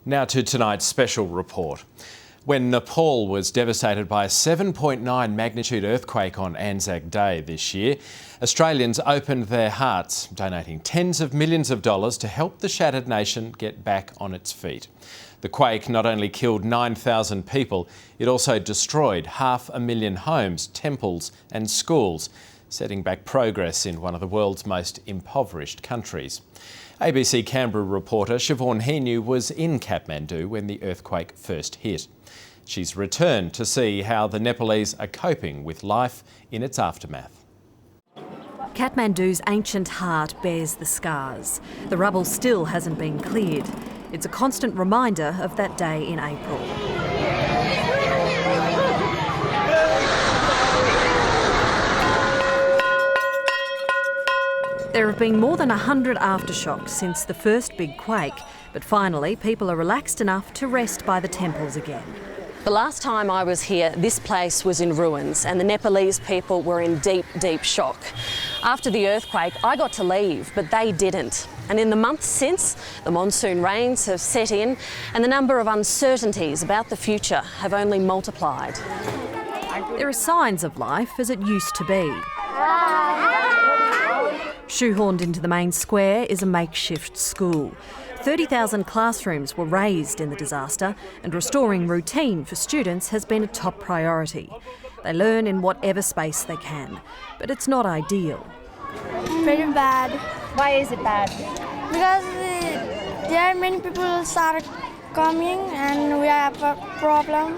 Now to tonight's special report. When Nepal was devastated by a 7.9 magnitude earthquake on Anzac Day this year, Australians opened their hearts, donating tens of millions of dollars to help the shattered nation get back on its feet. The quake not only killed 9,000 people, it also destroyed 500,000 homes, temples and schools, setting back progress in one of the world's most impoverished countries. ABC Canberra reporter Siobhan Heanue was in Kathmandu when the earthquake first hit. She's returned to see how the Nepalese are coping with life in its aftermath. Kathmandu's ancient heart bears the scars. The rubble still hasn't been cleared. It's a constant reminder of that day in April. There have been more than 100 aftershocks since the first big quake, but finally people are relaxed enough to rest by the temples again. The last time I was here, this place was in ruins and the Nepalese people were in deep, deep shock. After the earthquake, I got to leave, but they didn't. And in the months since, the monsoon rains have set in and the number of uncertainties about the future have only multiplied. There are signs of life as it used to be. Shoehorned into the main square is a makeshift school. 30,000 classrooms were razed in the disaster, and restoring routine for students has been a top priority. They learn in whatever space they can, but it's not ideal. Very bad. Why is it bad? Because there are many people start coming and we have a problem.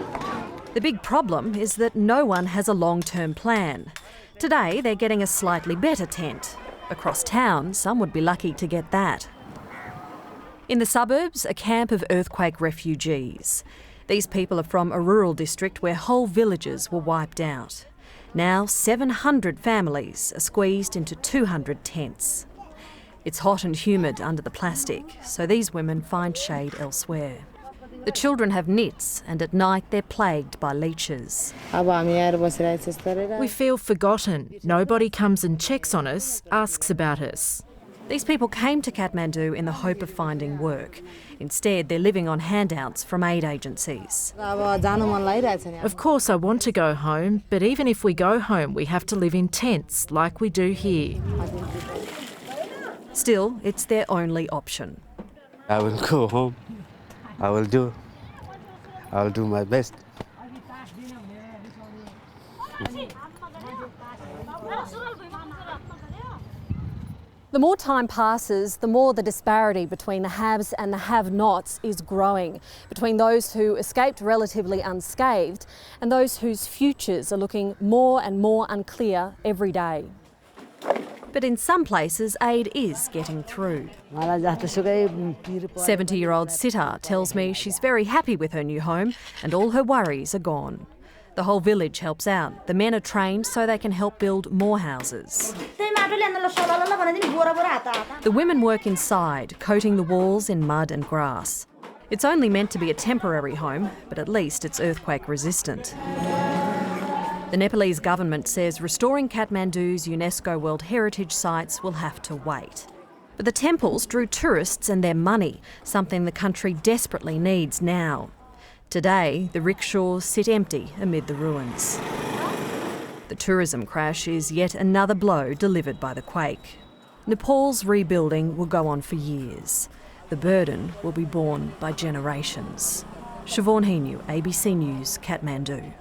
The big problem is that no one has a long-term plan. Today they're getting a slightly better tent. Across town, some would be lucky to get that. In the suburbs, a camp of earthquake refugees. These people are from a rural district where whole villages were wiped out. Now 700 families are squeezed into 200 tents. It's hot and humid under the plastic, so these women find shade elsewhere. The children have nits, and at night they're plagued by leeches. We feel forgotten. Nobody comes and checks on us, asks about us. These people came to Kathmandu in the hope of finding work. Instead, they're living on handouts from aid agencies. Of course I want to go home, but even if we go home, we have to live in tents like we do here. Still, it's their only option. I will go home. I will do my best. The more time passes, the more the disparity between the haves and the have-nots is growing, between those who escaped relatively unscathed and those whose futures are looking more and more unclear every day. But in some places, aid is getting through. 70-year-old Sitar tells me she's very happy with her new home and all her worries are gone. The whole village helps out. The men are trained so they can help build more houses. The women work inside, coating the walls in mud and grass. It's only meant to be a temporary home, but at least it's earthquake resistant. The Nepalese government says restoring Kathmandu's UNESCO World Heritage sites will have to wait. But the temples drew tourists and their money, something the country desperately needs now. Today, the rickshaws sit empty amid the ruins. The tourism crash is yet another blow delivered by the quake. Nepal's rebuilding will go on for years. The burden will be borne by generations. Siobhan Heanue, ABC News, Kathmandu.